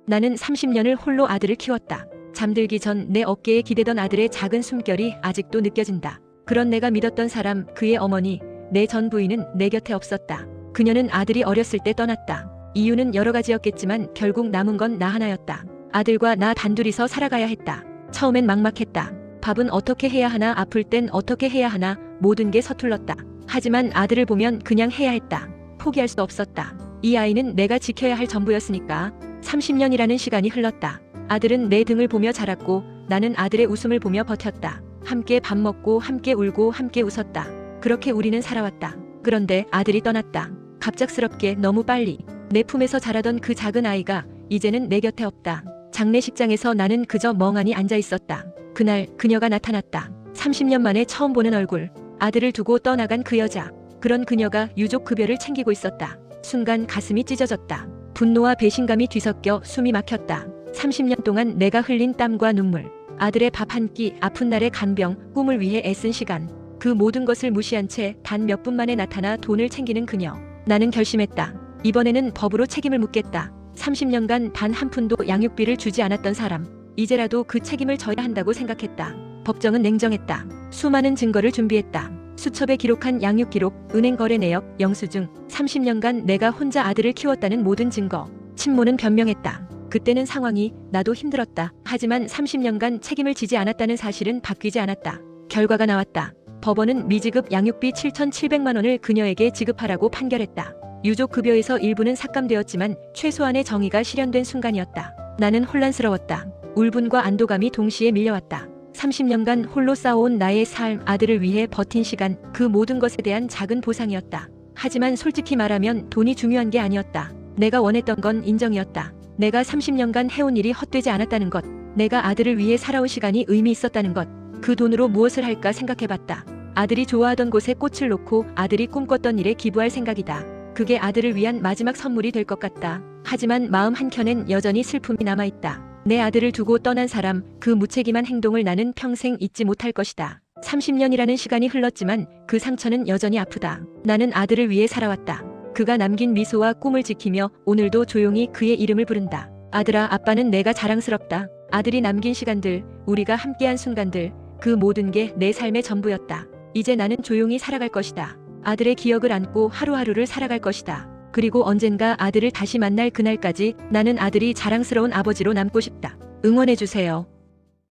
나는 30년을 홀로 아들을 키웠다. 잠들기 전 내 어깨에 기대던 아들의 작은 숨결이 아직도 느껴진다. 그런 내가 믿었던 사람, 그의 어머니, 내 전 부인은 내 곁에 없었다. 그녀는 아들이 어렸을 때 떠났다. 이유는 여러 가지였겠지만 결국 남은 건 나 하나였다. 아들과 나 단둘이서 살아가야 했다. 처음엔 막막했다. 밥은 어떻게 해야 하나, 아플 땐 어떻게 해야 하나, 모든 게 서툴렀다. 하지만 아들을 보면 그냥 해야 했다. 포기할 수 없었다. 이 아이는 내가 지켜야 할 전부였으니까. 30년이라는 시간이 흘렀다. 아들은 내 등을 보며 자랐고 나는 아들의 웃음을 보며 버텼다. 함께 밥 먹고 함께 울고 함께 웃었다. 그렇게 우리는 살아왔다. 그런데 아들이 떠났다. 갑작스럽게, 너무 빨리. 내 품에서 자라던 그 작은 아이가 이제는 내 곁에 없다. 장례식장에서 나는 그저 멍하니 앉아 있었다. 그날 그녀가 나타났다. 30년 만에 처음 보는 얼굴. 아들을 두고 떠나간 그 여자. 그런 그녀가 유족 급여를 챙기고 있었다. 순간 가슴이 찢어졌다. 분노와 배신감이 뒤섞여 숨이 막혔다. 30년 동안 내가 흘린 땀과 눈물, 아들의 밥 한 끼, 아픈 날의 간병, 꿈을 위해 애쓴 시간, 그 모든 것을 무시한 채 단 몇 분 만에 나타나 돈을 챙기는 그녀. 나는 결심했다. 이번에는 법으로 책임을 묻겠다. 30년간 단 한 푼도 양육비를 주지 않았던 사람, 이제라도 그 책임을 져야 한다고 생각했다. 법정은 냉정했다. 수많은 증거를 준비했다. 수첩에 기록한 양육 기록, 은행 거래 내역, 영수증, 30년간 내가 혼자 아들을 키웠다는 모든 증거. 친모는 변명했다. 그때는 상황이, 나도 힘들었다. 하지만 30년간 책임을 지지 않았다는 사실은 바뀌지 않았다. 결과가 나왔다. 법원은 미지급 양육비 7,700만 원을 그녀에게 지급하라고 판결했다. 유족 급여에서 일부는 삭감되었지만 최소한의 정의가 실현된 순간이었다. 나는 혼란스러웠다. 울분과 안도감이 동시에 밀려왔다. 30년간 홀로 쌓아온 나의 삶, 아들을 위해 버틴 시간, 그 모든 것에 대한 작은 보상이었다. 하지만 솔직히 말하면 돈이 중요한 게 아니었다. 내가 원했던 건 인정이었다. 내가 30년간 해온 일이 헛되지 않았다는 것, 내가 아들을 위해 살아온 시간이 의미 있었다는 것, 그 돈으로 무엇을 할까 생각해봤다. 아들이 좋아하던 곳에 꽃을 놓고 아들이 꿈꿨던 일에 기부할 생각이다. 그게 아들을 위한 마지막 선물이 될 것 같다. 하지만 마음 한켠엔 여전히 슬픔이 남아있다. 내 아들을 두고 떠난 사람, 그 무책임한 행동을 나는 평생 잊지 못할 것이다. 30년이라는 시간이 흘렀지만 그 상처는 여전히 아프다. 나는 아들을 위해 살아왔다. 그가 남긴 미소와 꿈을 지키며 오늘도 조용히 그의 이름을 부른다. 아들아, 아빠는 내가 자랑스럽다. 아들이 남긴 시간들, 우리가 함께한 순간들, 그 모든 게 내 삶의 전부였다. 이제 나는 조용히 살아갈 것이다. 아들의 기억을 안고 하루하루를 살아갈 것이다. 그리고 언젠가 아들을 다시 만날 그날까지 나는 아들이 자랑스러운 아버지로 남고 싶다. 응원해주세요.